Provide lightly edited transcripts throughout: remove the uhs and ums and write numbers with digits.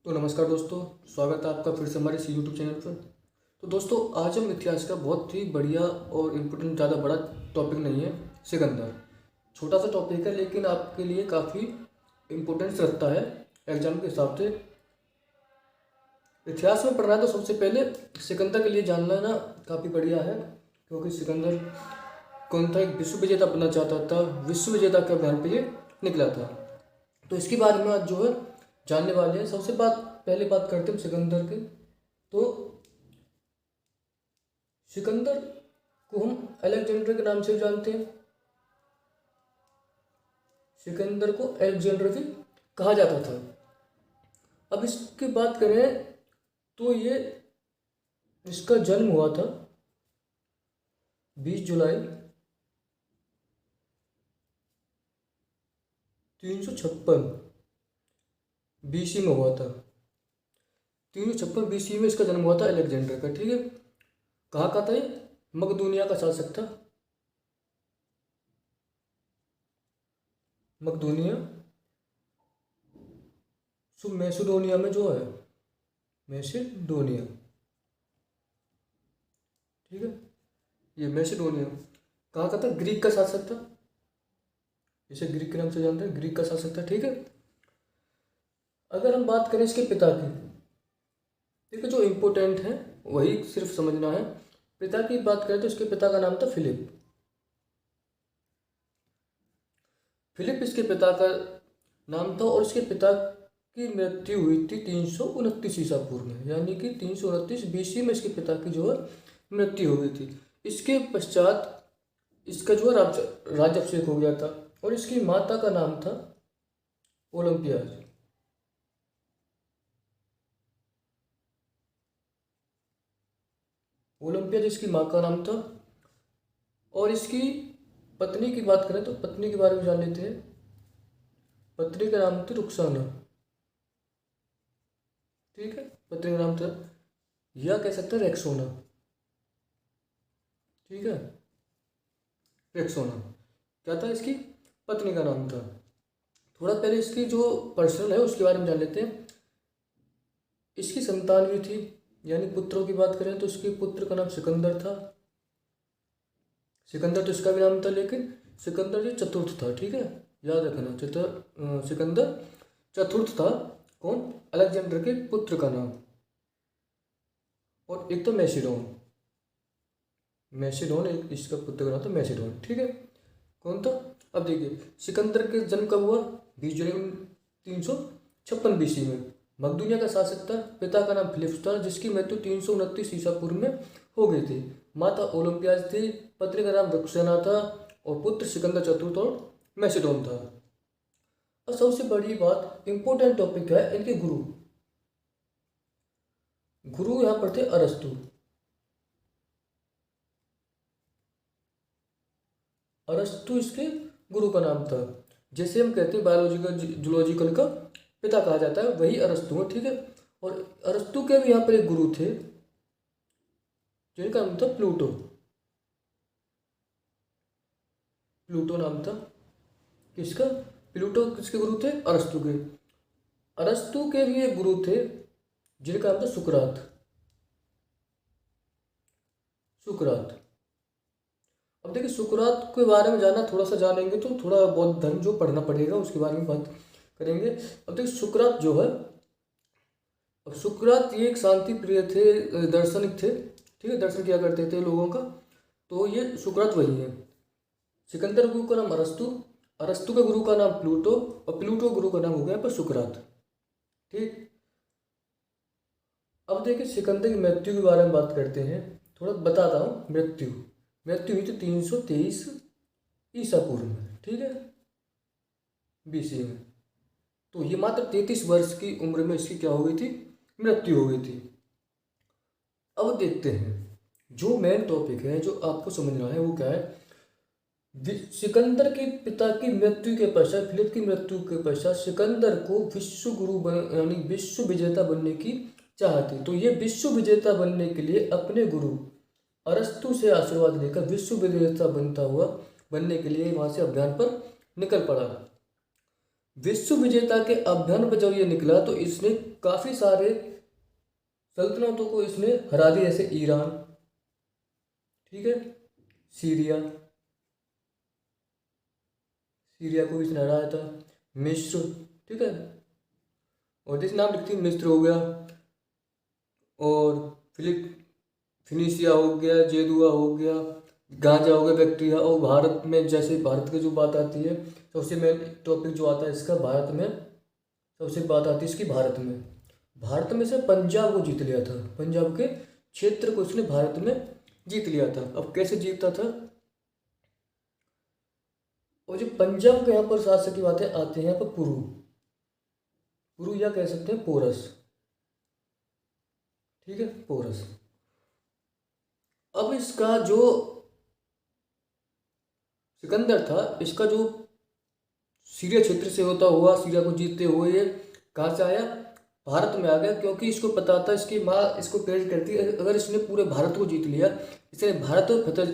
तो नमस्कार दोस्तों, स्वागत है आपका फिर से हमारे इस यूट्यूब चैनल पर। तो दोस्तों, आज हम इतिहास का बहुत ही बढ़िया और इम्पोर्टेंट, ज़्यादा बड़ा टॉपिक नहीं है। सिकंदर छोटा सा टॉपिक है, लेकिन आपके लिए काफ़ी इम्पोर्टेंस रखता है एग्जाम के हिसाब से। इतिहास में पढ़ना है तो सबसे पहले सिकंदर के लिए जानना ना काफ़ी बढ़िया है, क्योंकि सिकंदर कौन था, एक विश्व विजेता बनना चाहता था। विश्व विजेता के अभियान पे ये निकला था। तो इसके बारे में आज जो है जानने वाले हैं। सबसे पहले बात करते हैं सिकंदर की। तो सिकंदर को हम अलेक्जेंडर के नाम से भी जानते हैं। सिकंदर को अलेक्जेंडर भी कहा जाता था। अब इसकी बात करें तो ये इसका जन्म हुआ था 20 जुलाई 356 BC में हुआ था। 356 BC में इसका जन्म हुआ था अलेक्जेंडर का। ठीक है, कहाँ का था ये? मकदूनिया का शासक था। मकदूनिया मैसिडोनिया में जो है, मैसिडोनिया। ठीक है, ये मैसिडोनिया कहाँ का था? ग्रीक का शासक था। इसे ग्रीक के नाम से जानते हैं, ग्रीक का शासक था। ठीक है, अगर हम बात करें इसके पिता की, देखो जो इम्पोर्टेंट है वही सिर्फ समझना है। पिता की बात करें तो इसके पिता का नाम था फिलिप। फिलिप इसके पिता का नाम था, और इसके पिता की मृत्यु हुई थी 329 ईसा पूर्व में, यानी कि 329 BC में इसके पिता की जो है मृत्यु हो गई थी। इसके पश्चात इसका जो है राज्याभिषेक हो गया था, और इसकी माता का नाम था ओलंपियाज। ओलंपियाज इसकी माँ का नाम था। और इसकी पत्नी की बात करें तो पत्नी के बारे में जान लेते हैं। पत्नी का नाम था रुक्साना। ठीक है, पत्नी का नाम था, या कह सकते हैं रेक्सोना। ठीक है, रेक्सोना क्या था? इसकी पत्नी का नाम था। थोड़ा पहले इसकी जो पर्सन है उसके बारे में जान लेते हैं। इसकी संतान भी थी, यानी पुत्रों की बात करें तो इसके पुत्र का नाम सिकंदर था। सिकंदर तो इसका भी नाम था, लेकिन सिकंदर जो चतुर्थ था। ठीक है, याद रखना, सिकंदर चतुर्थ था। कौन? अलेक्जेंडर के पुत्र का नाम। और एक तो मैसिडोन, मैसिडोन एक इसका पुत्र का नाम था मैसिडोन। ठीक है, कौन था? अब देखिए, सिकंदर के जन्म कब हुआ? 20 जुलाई 356 BC में। मकदूनिया का शासक था। पिता का नाम फिलिप्स था, जिसकी मृत्यु 329 ईसा पूर्व में हो गई थी। माता ओलंपियाज थी। पत्नी का नाम रक्सेना था, और पुत्र सिकंदर चतुर्थ और मैसिडोन था। और सबसे बड़ी बात, इंपॉर्टेंट टॉपिक है इनके गुरु। गुरु यहाँ पर थे अरस्तु। अरस्तु इसके गुरु का नाम था। जैसे हम कहते हैं बायोलॉजिकल जूलॉजिकल का पिता कहा जाता है, वही अरस्तु है। ठीक है, और अरस्तु के भी यहाँ पर एक गुरु थे जिनका नाम था प्लूटो। प्लूटो नाम था किसका? प्लूटो किसके गुरु थे? अरस्तु के। अरस्तु के भी एक गुरु थे जिनका नाम था सुकरात। सुकरात। अब देखिए, सुकरात के बारे में जानना, थोड़ा सा जानेंगे तो थोड़ा बहुत धर्म जो पढ़ना पड़ेगा उसके बारे में बात करेंगे। अब देखिए, सुकरात जो है, अब सुकरात ये एक शांति प्रिय थे, दार्शनिक थे। ठीक है, दर्शन किया करते थे लोगों का। तो ये सुकरात वही है। सिकंदर गुरु का नाम अरस्तु, अरस्तु के गुरु का नाम प्लूटो, और प्लूटो गुरु का नाम हो गया पर सुकरात। ठीक, अब देखिए सिकंदर की मृत्यु के बारे में बात करते हैं। थोड़ा बताता हूँ। मृत्यु मृत्यु हुई थी 323 ईसा पूर्व में। ठीक है, BC में। तो ये मात्र 33 वर्ष की उम्र में इसकी क्या हो गई थी? मृत्यु हो गई थी। अब देखते हैं, जो मेन टॉपिक है जो आपको समझना है वो क्या है। सिकंदर के पिता की मृत्यु के पश्चात, फिलिप की मृत्यु के पश्चात सिकंदर को विश्व गुरु यानी विश्व विजेता बनने की चाह थी। तो ये विश्व विजेता बनने के लिए अपने गुरु अरस्तु से आशीर्वाद लेकर विश्व विजेता बनने के लिए वहां से अभियान पर निकल पड़ा। विश्व विजेता के अभियान पर जब ये निकला तो इसने काफ़ी सारे सल्तनतों को इसने हरा दिया, जैसे ईरान, ठीक है, सीरिया, सीरिया को इसने हराया था, मिस्र, ठीक है, और जैसे नाम लिखती है मिस्र हो गया, और फिनिशिया हो गया, जेदुआ हो गया, गांजा हो गया, बैक्टीरिया। और भारत में जैसे भारत की जो बात आती है, सबसे मेन टॉपिक जो आता है इसका, भारत में सबसे बात आती है इसकी, भारत में से पंजाब को जीत लिया था, पंजाब के क्षेत्र को इसने भारत में जीत लिया था। अब कैसे जीता था, और जो पंजाब के यहाँ पर शासक की बातें आते हैं यहाँ पर पुरु या कह सकते हैं पोरस, ठीक है, पोरस। अब इसका जो सिकंदर था, इसका जो सीरिया क्षेत्र से होता हुआ, सीरिया को जीतते हुए ये कहाँ से आया, भारत में आ गया, क्योंकि इसको पता था, इसकी माँ इसको प्रेरित करती है, अगर इसने पूरे भारत को जीत लिया, इसने भारत को फतह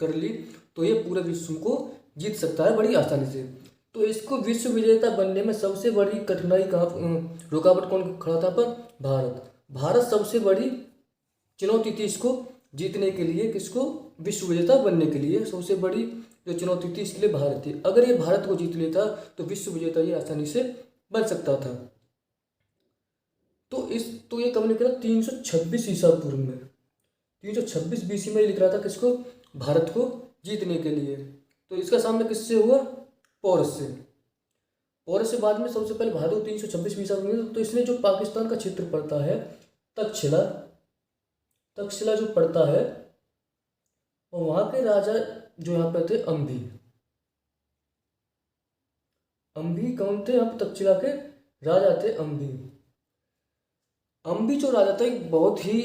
कर ली, तो ये पूरे विश्व को जीत सकता है बड़ी आसानी से। तो इसको विश्व विजेता बनने में सबसे बड़ी कठिनाई कहाँ, रुकावट कौन खड़ा था पर, भारत सबसे बड़ी चुनौती थी इसको जीतने के लिए, किसको, विश्व विजेता बनने के लिए सबसे बड़ी जो चुनौती थी इसके लिए भारत थी। अगर ये भारत को जीत लेता तो विश्व विजेता ये आसानी से बन सकता था। तो ये कब निकला, 326 ईसा पूर्व में, 326 BC में लिख रहा था किसको, भारत को जीतने के लिए। तो इसका सामना किससे हुआ, पोरस से बाद में सबसे पहले भारत को 326 ईसा पूर्व में। तो इसने जो पाकिस्तान का क्षेत्र पड़ता है, तक्षशिला जो पड़ता है, और वहां के राजा जो यहाँ पे थे, अंभी कौन थे, यहाँ पे तक्षशिला के राजा थे अंभी जो राजा था एक बहुत ही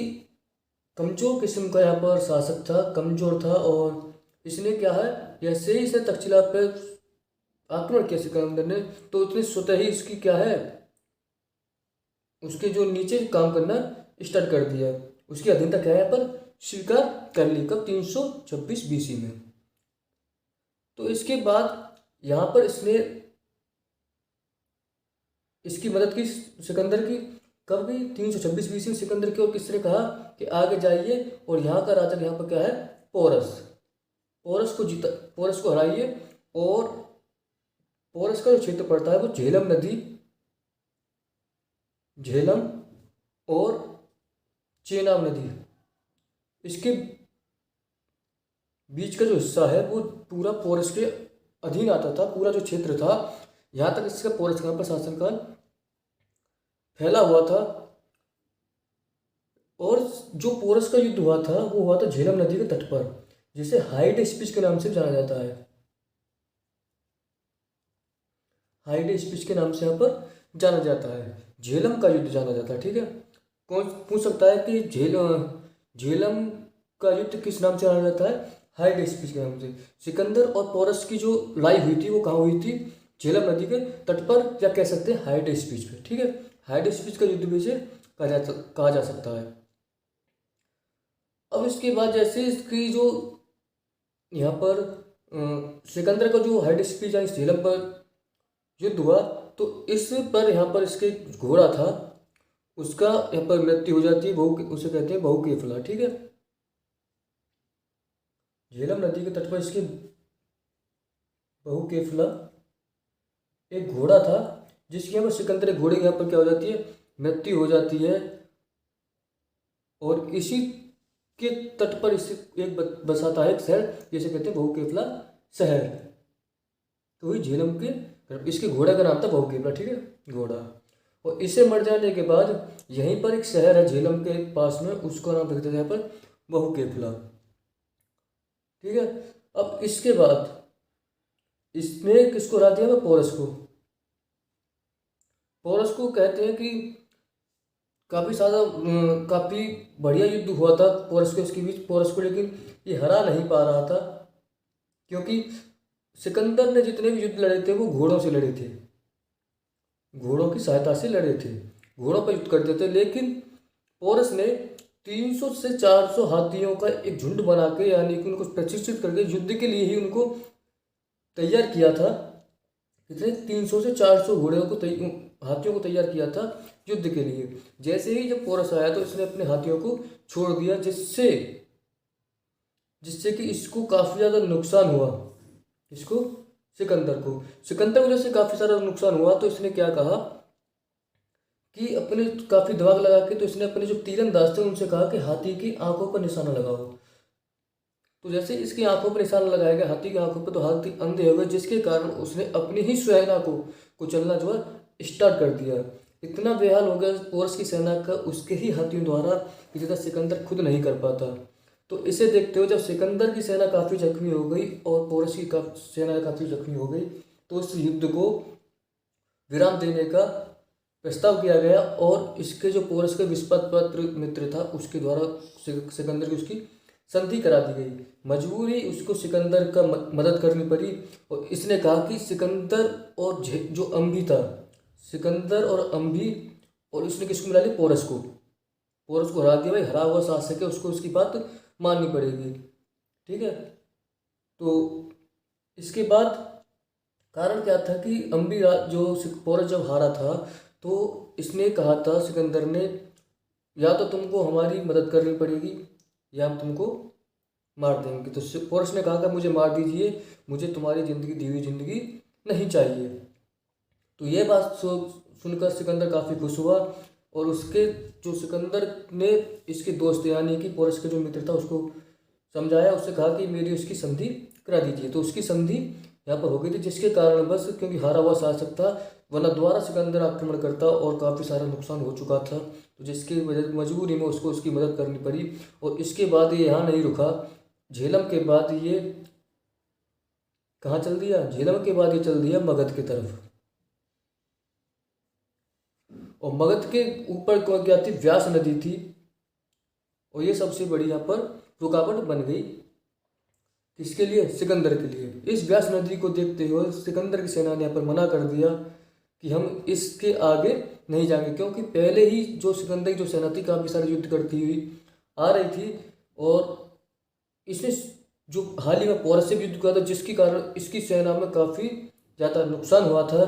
कमजोर किस्म का यहाँ पर शासक था, कमजोर था। और इसने क्या है, जैसे ही इसने तक्षशिला पे आक्रमण किया सिकंदर ने, तो उसने स्वतः ही इसकी क्या है, उसके जो नीचे काम करना स्टार्ट कर दिया, उसकी अधीनता क्या है यहाँ पर स्वीकार कर ली, कब, 326 BC में। तो इसके बाद यहाँ पर इसने इसकी मदद की सिकंदर की, कब की, 326 BC में सिकंदर की। और किसने कहा कि आगे जाइए और यहाँ का राजा यहाँ पर क्या है, पोरस को हराइए। और पोरस का जो क्षेत्र पड़ता है वो झेलम और चेनाब नदी, इसके बीच का जो हिस्सा है वो पूरा पोरस के अधीन आता था, पूरा जो क्षेत्र था, यहाँ तक इसका पोरस का शासनकाल फैला हुआ था। और जो पोरस का युद्ध हुआ था वो हुआ था झेलम नदी के तट पर, जिसे हाइड स्पीच के नाम से जाना जाता है, हाइड स्पीच के नाम से यहाँ पर जाना जाता है, झेलम का युद्ध जाना जाता है, ठीक है। कौन पूछ सकता है कि झेलम का युद्ध किस नाम से जाना जाता है, हाइड स्पीच के नाम से। सिकंदर और पोरस की जो लड़ाई हुई थी वो कहाँ हुई थी, झेलम नदी के तट पर, या कह सकते हैं हाइड स्पीच पे, ठीक है, हाइड स्पीच का युद्ध भी इसे कहा जा सकता है। अब इसके बाद जैसे इसकी जो यहाँ पर सिकंदर का जो हाइड स्पीच या झेलम पर युद्ध हुआ, तो इस पर यहाँ पर इसके घोड़ा था, उसका यहाँ पर मृत्यु हो जाती है, उसे कहते हैं बहुकेफला, ठीक है। झेलम नदी के तट पर इसके बहुकेफला एक घोड़ा था, जिसकी यहाँ पर सिकंदर घोड़े यहाँ पर क्या हो जाती है, मृत्यु हो जाती है। और इसी के तट पर इसे एक बसाता है एक शहर, जिसे कहते हैं बहुकेफला शहर। तो वही झेलम के, इसके घोड़े का नाम था बहुकेफला, ठीक है, घोड़ा। और इसे मर जाने के बाद यहीं पर एक शहर है झेलम के पास में, उसका नाम रखते थे यहाँ पर बहुकेफला, ठीक है। अब इसके बाद इसने किसको हरा दिया, पोरस को कहते हैं कि काफ़ी बढ़िया युद्ध हुआ था पोरस को इसके बीच, पोरस को लेकिन ये हरा नहीं पा रहा था, क्योंकि सिकंदर ने जितने भी युद्ध लड़े थे वो घोड़ों से लड़े थे, घोड़ों की सहायता से लड़े थे, घोड़ों पर युद्ध करते थे। लेकिन पोरस ने 300 से 400 हाथियों का एक झुंड बना के, यानी कि उनको प्रशिक्षित करके युद्ध के लिए ही उनको तैयार किया था, कितने 300 से 400 घोड़े को हाथियों को तैयार किया था युद्ध के लिए। जैसे ही जब पोरस आया तो इसने अपने हाथियों को छोड़ दिया, जिससे जिससे कि इसको काफ़ी ज़्यादा नुकसान हुआ। इसको सिकंदर को जैसे काफ़ी सारा नुकसान हुआ तो इसने क्या कहा कि अपने काफ़ी दिमाग लगा के तो इसने अपने जो तीरंदाज थे उनसे कहा कि हाथी की आंखों पर निशाना लगाओ। तो जैसे इसकी आंखों पर निशाना लगाया गया हाथी की आंखों पर, तो हाथी अंधे हो गए, जिसके कारण उसने अपनी ही सेना को चलना जो है स्टार्ट कर दिया। इतना बेहाल हो गया पोरस की सेना का उसके ही हाथियों द्वारा कि जितना सिकंदर खुद नहीं कर पाता। तो इसे देखते हुए जब सिकंदर की सेना काफ़ी जख्मी हो गई और पोरस की सेना काफ़ी जख्मी हो गई, तो इस युद्ध को विराम देने का प्रस्ताव किया गया और इसके जो पोरस के विश्वासपात्र मित्र था उसके द्वारा सिकंदर की उसकी संधि करा दी गई। मजबूरी उसको सिकंदर का मदद करनी पड़ी और इसने कहा कि सिकंदर और जो अम्बी था, सिकंदर और अम्बी, और उसने किसको मिला लिया, पोरस को हरा दिया। भाई हरा हुआ शासक है, उसको उसकी बात माननी पड़ेगी। ठीक है। तो इसके बाद कारण क्या था कि अम्बी जो पोरस जब हारा था तो इसने कहा था सिकंदर ने, या तो तुमको हमारी मदद करनी पड़ेगी या हम तुमको मार देंगे। तो पोरस ने कहा कि मुझे मार दीजिए, मुझे तुम्हारी ज़िंदगी दी हुई ज़िंदगी नहीं चाहिए। तो ये बात सुनकर सिकंदर काफ़ी खुश हुआ और उसके जो सिकंदर ने इसके दोस्त यानी कि पोरस के जो मित्र था उसको समझाया, उससे कहा कि मेरी उसकी संधि करा दीजिए। तो उसकी संधि यहाँ पर हो गई थी, जिसके कारण बस क्योंकि हारा हुआ शासक था, वरना दोबारा सिकंदर आक्रमण करता और काफ़ी सारा नुकसान हो चुका था। तो जिसकी वजह मजबूरी में उसको उसकी मदद करनी पड़ी। और इसके बाद ये यहाँ नहीं रुका, झेलम के बाद ये कहाँ चल दिया, झेलम के बाद ये चल दिया मगध की तरफ। और मगध के ऊपर क्या थी, व्यास नदी थी, और ये सबसे बड़ी यहाँ पर रुकावट बन गई। किसके लिए, सिकंदर के लिए। इस व्यास नदी को देखते हुए सिकंदर की सेना ने यहाँ पर मना कर दिया कि हम इसके आगे नहीं जाएंगे, क्योंकि पहले ही जो सिकंदर की जो सेना थी काफ़ी सारे युद्ध करती हुई आ रही थी और इसने जो हाल ही में पोरस से भी युद्ध किया था, जिसके कारण इसकी सेना में काफ़ी ज़्यादा नुकसान हुआ था।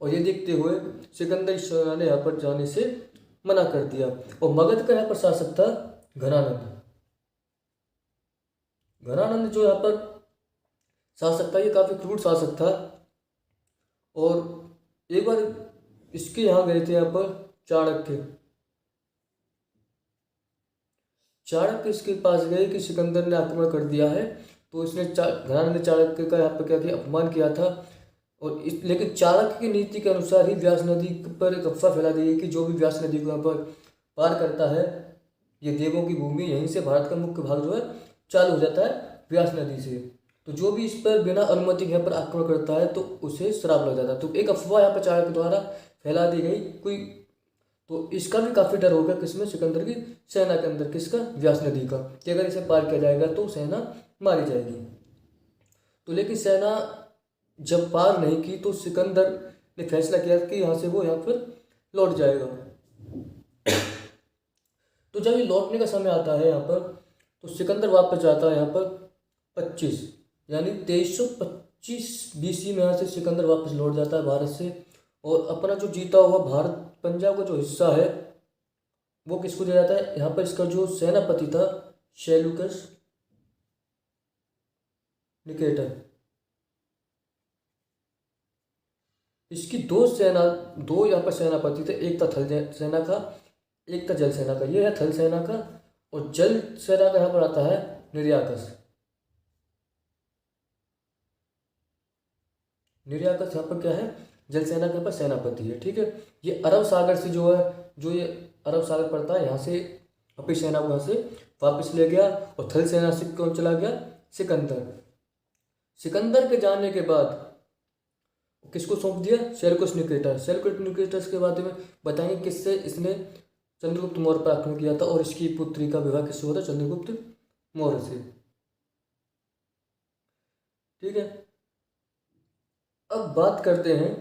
और ये देखते हुए सिकंदर की सेना ने यहाँ पर जाने से मना कर दिया। और मगध का यहाँ पर शासक था घनानंद। घनानंद जो यहाँ पर शासक था ये काफ़ी क्रूर शासक था। और एक बार इसके यहाँ गए थे यहाँ पर चाणक्य इसके पास गए कि सिकंदर ने आक्रमण कर दिया है। तो इसने घनानंद ने चाणक्य का यहाँ पर क्या किया, अपमान किया था। और लेकिन चाणक्य की नीति के अनुसार ही व्यास नदी पर एक अफवाह फैला दी है कि जो भी व्यास नदी को यहाँ पर पार करता है, ये देवों की भूमि, यहीं से भारत का मुख्य भाग जो है चालू हो जाता है व्यास नदी से। तो जो भी इस पर बिना अनुमति यहाँ पर आक्रमण करता है तो उसे श्राप लग जाता है। तो एक अफवाह यहाँ पर चाणक्य द्वारा फैला दी गई कोई, तो इसका भी काफ़ी डर होगा किसमें, सिकंदर की सेना के अंदर। किसका, व्यास नदी का, कि अगर इसे पार किया जाएगा तो सेना मारी जाएगी। तो लेकिन सेना जब पार नहीं की तो सिकंदर ने फैसला किया कि यहाँ से वो यहाँ पर लौट जाएगा। तो जब ये लौटने का समय आता है यहाँ पर, तो सिकंदर वापस जाता है यहाँ पर 25 यानी 2325 BC में यहाँ से सिकंदर वापस लौट जाता है भारत से। और अपना जो जीता हुआ भारत पंजाब का जो हिस्सा है वो किसको दिया जाता है, यहाँ पर इसका जो सेनापति था सेल्यूकस निकेटर। इसकी दो यहाँ पर सेनापति थे, एक था थल सेना का, एक था जल सेना का। ये है थल सेना का, और जल सेना का यहाँ पर आता है निर्याकस। निर्याकस यहाँ पर क्या है, जल सेना के ऊपर सेनापति है। ठीक है। ये अरब सागर से जो है, जो ये अरब सागर पड़ता है, यहाँ से अपनी सेना को यहाँ से वापस ले गया। और थल सेना से कौन चला गया, सिकंदर के जाने के बाद किसको सौंप दिया, सेल्यूकस निकेटर के बारे में बताएंगे किससे इसने चंद्रगुप्त मौर्य पर आक्रमण किया था और इसकी पुत्री का विवाह किससे हुआ था, चंद्रगुप्त मौर्य से। ठीक है। अब बात करते हैं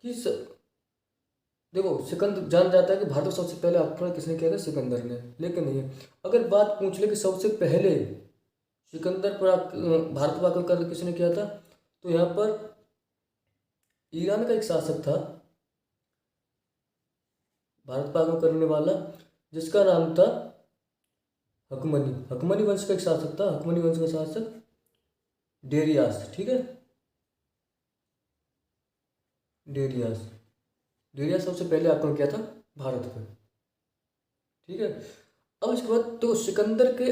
कि देखो सिकंदर जान जाता है कि भारत में सबसे पहले आक्रमण किसने किया था, सिकंदर ने। लेकिन नहीं, अगर बात पूछ ले कि सबसे पहले सिकंदर पर भारत पर आक्रमण किसने किया था, तो यहाँ पर ईरान का एक शासक था भारत पर आक्रमण करने वाला, जिसका नाम था हकमनी। हकमनी वंश का एक शासक था, हकमनी वंश का शासक डेरियास। ठीक है, डेरियास। डेरियास सबसे पहले आक्रमण किया था भारत पर। ठीक है, अब इसके बाद तो सिकंदर के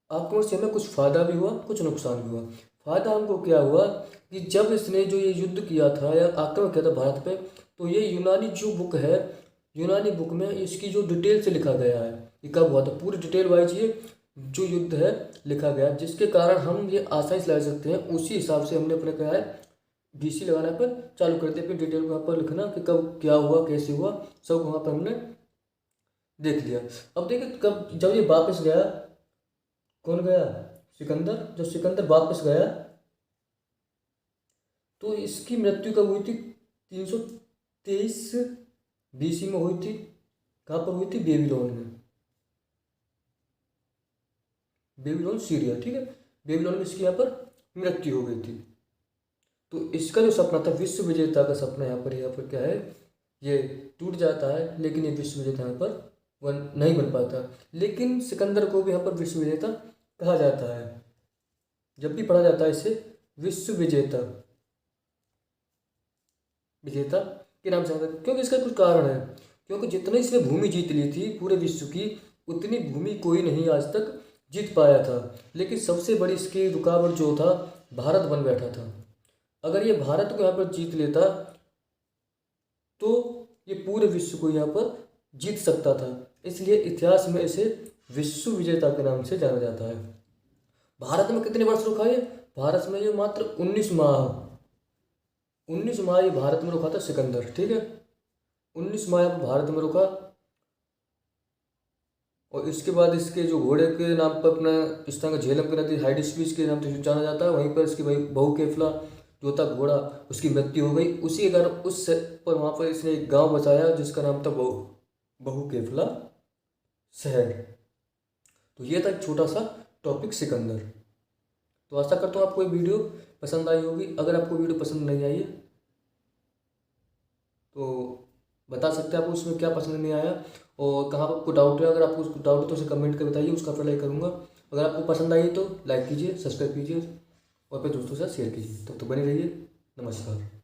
आक्रमण से हमें कुछ फायदा भी हुआ, कुछ नुकसान भी हुआ। फायदा हमको क्या हुआ कि जब इसने जो ये युद्ध किया था या आक्रमण किया था भारत पे, तो ये यूनानी जो बुक है, यूनानी बुक में इसकी जो डिटेल से लिखा गया है, ये कब हुआ था पूरी डिटेल वाइज ये जो युद्ध है लिखा गया, जिसके कारण हम ये आसानी से लगा सकते हैं। उसी हिसाब से हमने अपने क्या है BC लगाना पर चालू कर दिया, अपनी डिटेल को वहाँ पर लिखना कि कब क्या हुआ, कैसे हुआ, सब वहाँ पर हमने देख लिया। अब देखिए कब जब ये वापस गया, कौन गया, सिकंदर। जब सिकंदर वापस गया तो इसकी मृत्यु कब हुई थी, 323 BC में हुई थी। कहाँ पर हुई थी, बेबीलोन में, बेबीलोन सीरिया। ठीक है, बेबीलोन में इसकी यहाँ पर मृत्यु हो गई थी। तो इसका जो सपना था विश्व विजेता का सपना, यहाँ पर क्या है, ये टूट जाता है, लेकिन ये विश्व विजेता यहाँ पर नहीं बन पाता। लेकिन सिकंदर को भी यहाँ पर विश्व विजेता कहा जाता है। जब भी पढ़ा जाता है इसे विश्व विजेता, विजेता के नाम से आता है, क्योंकि इसका कुछ कारण है। क्योंकि जितने इसने भूमि जीत ली थी पूरे विश्व की, उतनी भूमि कोई नहीं आज तक जीत पाया था। लेकिन सबसे बड़ी इसकी रुकावट जो था, भारत बन बैठा था। अगर ये भारत को यहाँ पर जीत लेता तो ये पूरे विश्व को यहाँ पर जीत सकता था। इसलिए इतिहास में इसे विश्व विजेता के नाम से जाना जाता है। भारत में कितने वर्ष रुका ये, भारत में ये मात्र 19 माह ये भारत में रुका था सिकंदर। ठीक है, 19 माह भारत में रुका। और इसके बाद इसके जो घोड़े के नाम पर अपना इस तरह का झेलम की नदी हाइडिस्पिस के नाम से जाना जाता है। वहीं पर इसकी भाई बहू केफला जो था घोड़ा, उसकी मृत्यु हो गई। उसी अगर उस पर वहाँ पर इसने एक गांव बसाया जिसका नाम था बहू केफला शहर। तो ये था एक छोटा सा टॉपिक सिकंदर। तो आशा करता हूँ आपको ये वीडियो पसंद आई होगी। अगर आपको वीडियो पसंद नहीं आई है तो बता सकते हैं आपको उसमें क्या पसंद नहीं आया और कहाँ पर आपको डाउट है। अगर आपको उसको डाउट है तो उसे कमेंट कर बताइए, उसका अप्लाई करूँगा। अगर आपको पसंद आई तो लाइक कीजिए, सब्सक्राइब कीजिए और अपने दोस्तों के साथ शेयर कीजिए। तब तो बने रहिए। नमस्कार।